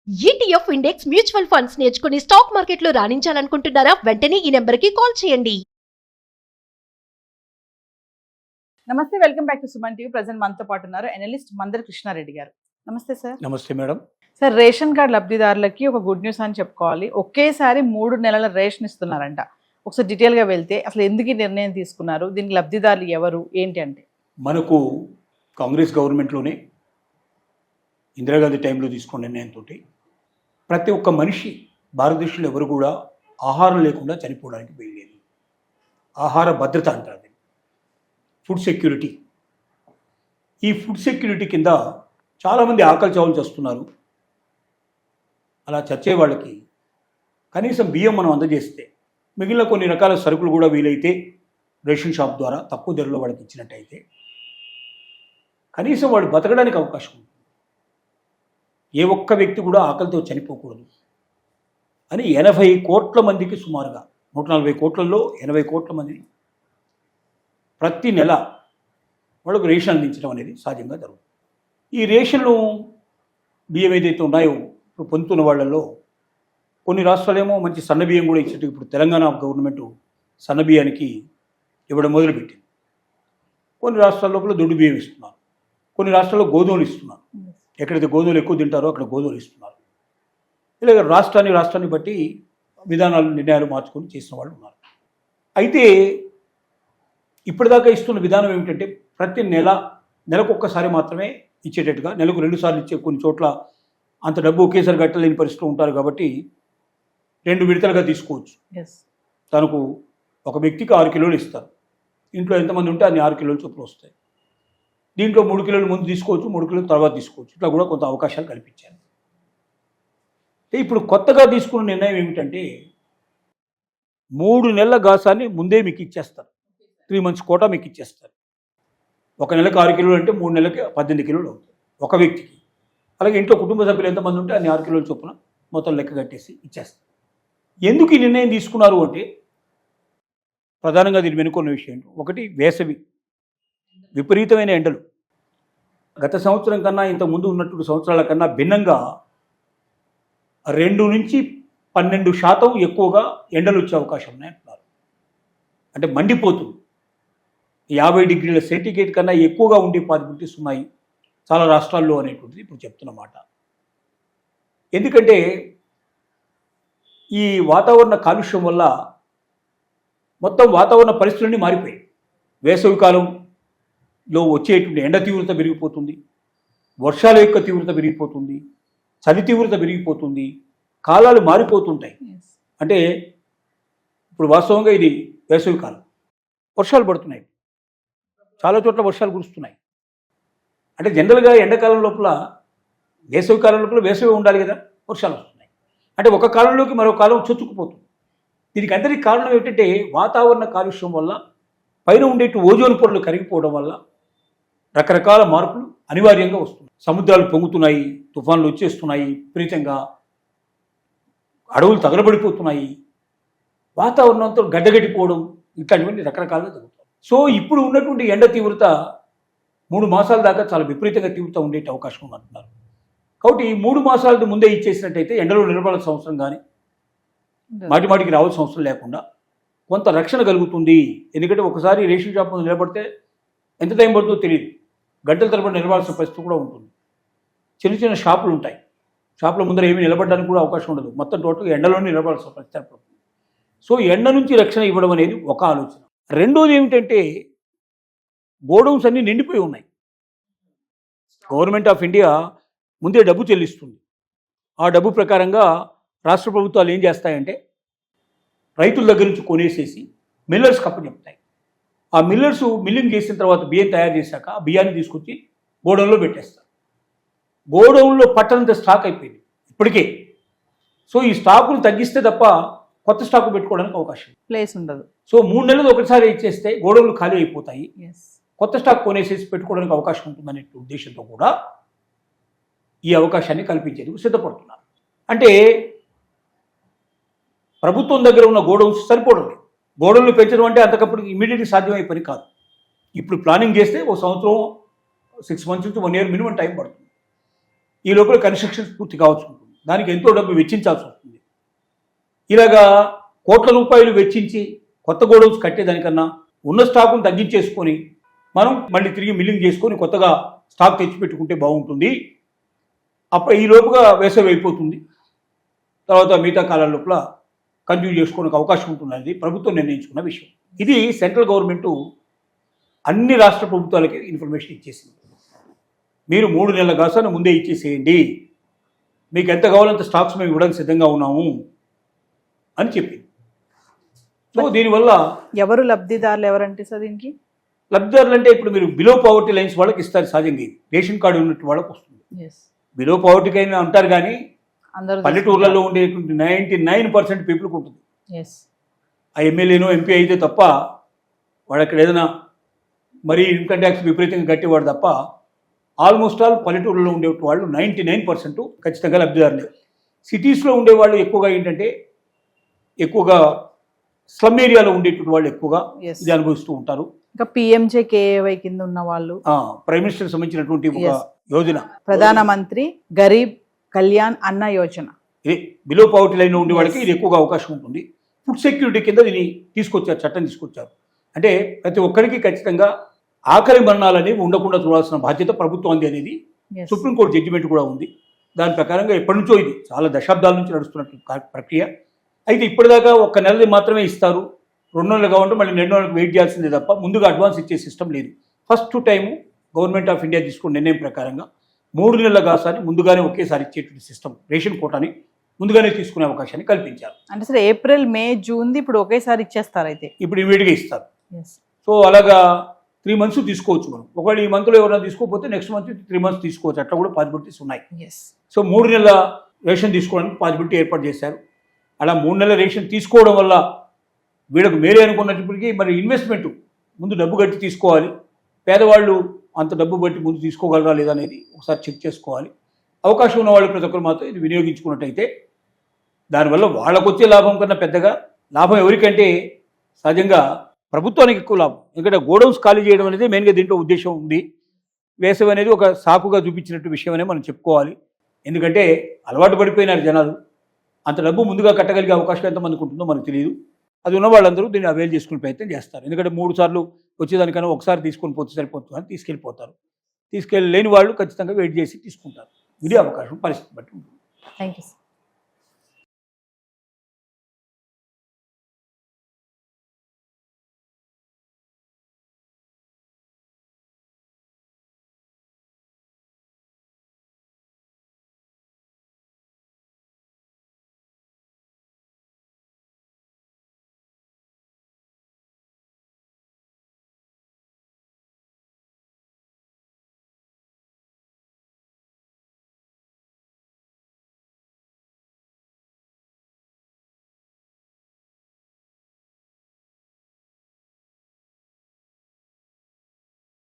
ETF index mutual funds నేర్చుకుని stock మార్కెట్లో రాణించాలనుకుంటున్నారా? వెంటనే ఈ నెంబర్కి కాల్ చేయండి. నమస్తే, welcome back to Suman TV. Present మనతో పాటు ఉన్నారు అనలిస్ట్ మందర్ కృష్ణారెడ్డి గారు. నమస్తే సార్. నమస్తే మేడం. సార్, రేషన్ కార్డు లబ్ధిదారులకి ఒక గుడ్ న్యూస్ అని చెప్పుకోవాలి. ఒకేసారి 3 నెలల రేషన్ ఇస్తున్నారంట. ఒకసారి డీటెయిల్గా వెళ్తే అసలు ఎందుకు ఈ నిర్ణయం తీసుకున్నారు, దీనికి లబ్ధిదారులు ఎవరు ఏంటి అంటే? మనకు కాంగ్రెస్ గవర్నమెంట్లోనే ఇందిరాగాంధీ టైంలో తీసుకున్న నిర్ణయంతో ప్రతి ఒక్క మనిషి భారతదేశంలో ఎవరు కూడా ఆహారం లేకుండా చనిపోవడానికి వీల్లేదు. ఆహార భద్రత అంటారు, ఫుడ్ సెక్యూరిటీ. ఈ ఫుడ్ సెక్యూరిటీ కింద చాలామంది ఆకలి చావులు చేస్తున్నారు. అలా చచ్చే వాళ్ళకి కనీసం బియ్యం మనం అందజేస్తే మిగిలిన కొన్ని రకాల సరుకులు కూడా వీలైతే రేషన్ షాప్ ద్వారా తక్కువ ధరలో వాళ్ళకి ఇచ్చినట్టయితే కనీసం వాడు బతకడానికి అవకాశం ఉంది. ఏ ఒక్క వ్యక్తి కూడా ఆకలితో చనిపోకూడదు అని 80 కోట్ల మందికి సుమారుగా 140 కోట్లలో 80 కోట్ల మందిని ప్రతి నెల వాళ్ళకు రేషన్ అందించడం అనేది సహజంగా జరుగుతుంది. ఈ రేషన్లు బియ్యం ఏదైతే ఉన్నాయో ఇప్పుడు పొందుతున్న వాళ్ళల్లో కొన్ని రాష్ట్రాలేమో మంచి సన్న బియ్యం కూడా ఇచ్చేట్టు ఇప్పుడు తెలంగాణ గవర్నమెంట్ సన్న బియ్యానికి ఇవ్వడం మొదలుపెట్టింది. కొన్ని రాష్ట్రాల లోపల దొడ్డు బియ్యం ఇస్తున్నారు, కొన్ని రాష్ట్రాల్లో గోధుమలు ఇస్తున్నారు. ఎక్కడైతే గోధుమలు ఎక్కువ తింటారో అక్కడ గోధుమలు ఇస్తున్నారు. ఇలాగ రాష్ట్రాన్ని బట్టి విధానాలు నిర్ణయాలు మార్చుకొని చేసిన వాళ్ళు ఉన్నారు. అయితే ఇప్పటిదాకా ఇస్తున్న విధానం ఏమిటంటే ప్రతి నెలకు ఒక్కసారి మాత్రమే ఇచ్చేటట్టుగా, నెలకు 2 సార్లు ఇచ్చే, కొన్ని చోట్ల అంత డబ్బు ఒకేసారి కట్టలేని పరిస్థితులు ఉంటారు కాబట్టి 2 విడతలుగా తీసుకోవచ్చు. తనకు ఒక వ్యక్తికి 6 కిలోలు ఇస్తారు. ఇంట్లో ఎంతమంది ఉంటే అన్ని 6 కిలోలు చొప్పులు వస్తాయి. దీంట్లో 3 కిలోలు ముందు తీసుకోవచ్చు, 3 కిలోలు తర్వాత తీసుకోవచ్చు. ఇట్లా కూడా కొంత అవకాశాలు కల్పించారు. ఇప్పుడు కొత్తగా తీసుకున్న నిర్ణయం ఏమిటంటే 3 నెలల గాసాన్ని ముందే మీకు ఇచ్చేస్తారు. 3 మంత్స్ కోటా మీకు ఇచ్చేస్తారు. ఒక నెలకు 6 కిలోలు అంటే 3 నెలలకి 18 కిలోలు అవుతుంది ఒక వ్యక్తికి. అలాగే ఇంట్లో కుటుంబ సభ్యులు ఎంతమంది ఉంటే అన్ని 6 కిలోల చొప్పున మొత్తం లెక్క కట్టేసి ఇచ్చేస్తారు. ఎందుకు ఈ నిర్ణయం తీసుకున్నారు అంటే ప్రధానంగా దీని వెనుకున్న విషయం ఒకటి, వేసవి విపరీతమైన ఎండలు. గత సంవత్సరం కన్నా ఇంతకుముందు ఉన్నటువంటి సంవత్సరాల కన్నా భిన్నంగా 2 నుంచి 12% ఎక్కువగా ఎండలు వచ్చే అవకాశం ఉన్నాయంటున్నారు. అంటే మండిపోతుంది. 50 డిగ్రీల సెంటిగ్రేడ్ కన్నా ఎక్కువగా ఉండే పాసిబిలిటీస్ ఉన్నాయి చాలా రాష్ట్రాల్లో అనేటువంటిది ఇప్పుడు చెప్తున్న మాట. ఎందుకంటే ఈ వాతావరణ కాలుష్యం వల్ల మొత్తం వాతావరణ పరిస్థితులన్నీ మారిపోయాయి. వేసవి కాలంలో వచ్చేటువంటి ఎండ తీవ్రత పెరిగిపోతుంది, వర్షాల యొక్క తీవ్రత పెరిగిపోతుంది, చలి తీవ్రత పెరిగిపోతుంది, కాలాలు మారిపోతుంటాయి. అంటే ఇప్పుడు వాస్తవంగా ఇది వేసవి కాలం, వర్షాలు పడుతున్నాయి, చాలా చోట్ల వర్షాలు కురుస్తున్నాయి. అంటే జనరల్గా ఎండాకాలం లోపల వేసవి కాలం లోపల వేసవి ఉండాలి కదా, వర్షాలు వస్తున్నాయి. అంటే ఒక కాలంలోకి మరో కాలం చొచ్చుకుపోతుంది. దీనికి అందరికీ కారణం ఏమిటంటే వాతావరణ కాలుష్యం వల్ల పైన ఉండేటి ఓజోన్ పొరలు కరిగిపోవడం వల్ల రకరకాల మార్పులు అనివార్యంగా వస్తున్నాయి. సముద్రాలు పొంగుతున్నాయి, తుఫాన్లు వచ్చేస్తున్నాయి, విపరీతంగా అడవులు తగలబడిపోతున్నాయి, వాతావరణంతో గడ్డగట్టిపోవడం, ఇట్లాంటివన్నీ రకరకాలుగా జరుగుతాయి. సో ఇప్పుడు ఉన్నటువంటి ఎండ తీవ్రత 3 మాసాల దాకా చాలా విపరీతంగా తీవ్రత ఉండే అవకాశం ఉందంటున్నారు. కాబట్టి 3 మాసాలది ముందే ఇచ్చేసినట్టయితే ఎండలో నిలబడాల్సిన అవసరం కానీ మాటికి రావాల్సిన అవసరం లేకుండా కొంత రక్షణ కలుగుతుంది. ఎందుకంటే ఒకసారి రేషన్ షాప్ ముందు నిలబడితే ఎంత టైం పడుతుందో తెలియదు, గంటల తరబడి నిలబడాల్సిన పరిస్థితి కూడా ఉంటుంది. చిన్న షాపులు ఉంటాయి, షాపుల ముందర ఏమీ నిలబడడానికి కూడా అవకాశం ఉండదు, మొత్తం టోటల్గా ఎండలోనే నిలబడాల్సిన పరిస్థితి పడుతుంది. సో ఎండ నుంచి రక్షణ ఇవ్వడం అనేది ఒక ఆలోచన. రెండోది ఏమిటంటే గోడౌన్స్ అన్నీ నిండిపోయి ఉన్నాయి. గవర్నమెంట్ ఆఫ్ ఇండియా ముందే డబ్బు చెల్లిస్తుంది. ఆ డబ్బు ప్రకారంగా రాష్ట్ర ప్రభుత్వాలు ఏం చేస్తాయంటే రైతుల దగ్గర నుంచి కొనేసేసి మిల్లర్స్కి అప్పచెప్తాయి. ఆ మిల్లర్స్ మిల్లింగ్ చేసిన తర్వాత బియ్యం తయారు చేశాక ఆ బియ్యాన్ని తీసుకొచ్చి గోడౌన్లో పెట్టేస్తారు. గోడౌన్లో పట్టనంత స్టాక్ అయిపోయింది ఇప్పటికే. సో ఈ స్టాకులు తగ్గిస్తే తప్ప కొత్త స్టాకు పెట్టుకోవడానికి అవకాశం ప్లేస్ ఉండదు. సో 3 నెలలు ఒకసారి ఇచ్చేస్తే గోడౌన్లు ఖాళీ అయిపోతాయి, కొత్త స్టాక్ కొనేసేసి పెట్టుకోవడానికి అవకాశం ఉంటుందనే ఉద్దేశంతో కూడా ఈ అవకాశాన్ని కల్పించేందుకు సిద్ధపడుతున్నారు. అంటే ప్రభుత్వం దగ్గర ఉన్న గోడౌన్స్ సరిపోవడం లేదు. గోడౌన్లు పెంచడం అంటే అంతకప్పుడు ఇమీడియట్గా సాధ్యమయ్యే పని కాదు. ఇప్పుడు ప్లానింగ్ చేస్తే ఒక సంవత్సరం 6 మంత్స్ నుంచి 1 ఇయర్ మినిమం టైం పడుతుంది. ఈ లోపల కన్స్ట్రక్షన్స్ పూర్తి కావచ్చు ఉంటుంది. దానికి ఎంతో డబ్బు వెచ్చించాల్సి వస్తుంది. ఇలాగా కోట్ల రూపాయలు వెచ్చించి కొత్త గోడౌన్స్ కట్టేదానికన్నా ఉన్న స్టాకును తగ్గించేసుకొని మనం మళ్ళీ తిరిగి మిల్లింగ్ చేసుకొని కొత్తగా స్టాక్ తెచ్చిపెట్టుకుంటే బాగుంటుంది. అప్పుడు ఈ లోపుగా వేసవి అయిపోతుంది, తర్వాత మిగతా కాలం లోపల కంటిన్యూ చేసుకోవడానికి అవకాశం ఉంటుందనేది ప్రభుత్వం నిర్ణయించుకున్న విషయం. ఇది సెంట్రల్ గవర్నమెంటు అన్ని రాష్ట్ర ప్రభుత్వాలకి ఇన్ఫర్మేషన్ ఇచ్చేసింది. మీరు 3 నెలల గాసాన్ని ముందే ఇచ్చేసేయండి, మీకు ఎంత కావాలంత స్టాక్స్ మేము ఇవ్వడానికి సిద్ధంగా ఉన్నాము అని చెప్పింది. సో దీనివల్ల ఎవరు లబ్ధిదారులు ఎవరంటే సార్ దీనికి? లబ్ధిదారులు అంటే ఇప్పుడు మీరు బిలో పావర్టీ లైన్స్ వాళ్ళకి ఇస్తారు సహజంగా, ఇది రేషన్ కార్డు ఉన్నట్టు వాళ్ళకి వస్తుంది. బిలో పావర్టీకి అయినా అంటారు కానీ అందరూ పల్లెటూర్లలో ఉండేటువంటి 99% పీపుల్కి ఉంటుంది. ఆ ఎమ్మెల్యేనో ఎంపీ అయితే తప్ప వాడు అక్కడ ఏదైనా మరీ ఇన్కమ్ ట్యాక్స్ విపరీతంగా కట్టేవాడు తప్ప ఆల్మోస్ట్ ఆల్ పల్లెటూరులో ఉండే వాళ్ళు 99% ఖచ్చితంగా లబ్ధిదారులే. సిటీస్లో ఉండేవాళ్ళు ఎక్కువగా ఏంటంటే ఎక్కువగా స్లమ్ ఏరియాలో ఉండేటువంటి వాళ్ళు ఎక్కువగా ఇది అనుభవిస్తూ ఉంటారు. ఇంకా పిఎంజేకేవై కింద ఉన్న వాళ్ళు, ప్రైమ్ మినిస్టర్ సంబంధించినటువంటి ఒక యోజన ప్రధానమంత్రి గరీబ్ కళ్యాణ్ అన్న యోజన, ఇది బిలో పావర్టీ లైన్లో ఉండే వాళ్ళకి ఇది ఎక్కువగా అవకాశం ఉంటుంది. ఫుడ్ సెక్యూరిటీ కింద దీన్ని తీసుకొచ్చారు, చట్టం తీసుకొచ్చారు. అంటే ప్రతి ఒక్కరికి ఖచ్చితంగా ఆకలి మరణాలనేవి ఉండకుండా చూడాల్సిన బాధ్యత ప్రభుత్వం అనేది సుప్రీంకోర్టు జడ్జిమెంట్ కూడా ఉంది. దాని ప్రకారంగా ఎప్పటి నుంచో ఇది చాలా దశాబ్దాల నుంచి నడుస్తున్నట్టు ప్రక్రియ. అయితే ఇప్పటిదాకా 1 నెలది మాత్రమే ఇస్తారు, 2 నెలలు కావాలంటే మళ్ళీ 2 నెలలకు వెయిట్ చేయాల్సిందే తప్ప ముందుగా అడ్వాన్స్ ఇచ్చే సిస్టమ్ లేదు. First time government of India తీసుకున్న నిర్ణయం ప్రకారంగా 3 నెలల గాసాన్ని ముందుగానే ఒకేసారి ఇచ్చేటువంటి సిస్టమ్, రేషన్ కోటాని ముందుగానే తీసుకునే అవకాశాన్ని కల్పించారు. అంటే సరే ఏప్రిల్ మే జూన్ ఇప్పుడు ఒకేసారి ఇచ్చేస్తారు, అయితే ఇప్పుడు ఇమీడియట్గా ఇస్తారు. సో అలాగా 3 మంత్స్ తీసుకోవచ్చు మనం. ఒకవేళ ఈ మంత్లో ఎవరైనా తీసుకోకపోతే నెక్స్ట్ మంత్ 3 మంత్స్ తీసుకోవచ్చు, అట్లా కూడా పాసిబిలిటీస్ ఉన్నాయి. సో 3 నెలల రేషన్ తీసుకోవడానికి పాసిబిలిటీ ఏర్పాటు చేశారు. అలా 3 నెలల రేషన్ తీసుకోవడం వల్ల వీళ్ళకు మేలే అనుకున్నప్పటికీ మరి ఇన్వెస్ట్మెంట్ ముందు డబ్బు కట్టి తీసుకోవాలి. పేదవాళ్ళు అంత డబ్బు బట్టి ముందు తీసుకోగలరా లేదా అనేది ఒకసారి చెక్ చేసుకోవాలి. అవకాశం ఉన్న వాళ్ళు ప్రతి ఒక్కరు మాత్రం ఇది వినియోగించుకున్నట్టయితే దానివల్ల వాళ్ళకు వచ్చే లాభం కన్నా పెద్దగా లాభం ఎవరికంటే సహజంగా ప్రభుత్వానికి ఎక్కువ లాభం. ఎందుకంటే గోడౌన్స్ ఖాళీ చేయడం అనేది మెయిన్గా దీంట్లో ఉద్దేశం ఉంది. వేసవి అనేది ఒక సాకుగా చూపించినట్టు విషయం అనే మనం చెప్పుకోవాలి. ఎందుకంటే అలవాటు పడిపోయినారు జనాలు, అంత డబ్బు ముందుగా కట్టగలిగే అవకాశం ఎంతమందికి ఉంటుందో మనకు తెలియదు. అది ఉన్న వాళ్ళందరూ దీన్ని అవైల్ చేసుకునే ప్రయత్నం చేస్తారు. ఎందుకంటే 3 సార్లు వచ్చేదానికన్నా ఒకసారి తీసుకొని పోతే సరిపోతుంది అని తీసుకెళ్ళిపోతారు. తీసుకెళ్ళలేని వాళ్ళు ఖచ్చితంగా వెయిట్ చేసి తీసుకుంటారు. ఇది అవకాశం పరిస్థితి బట్టి ఉంటుంది. Thank you sir.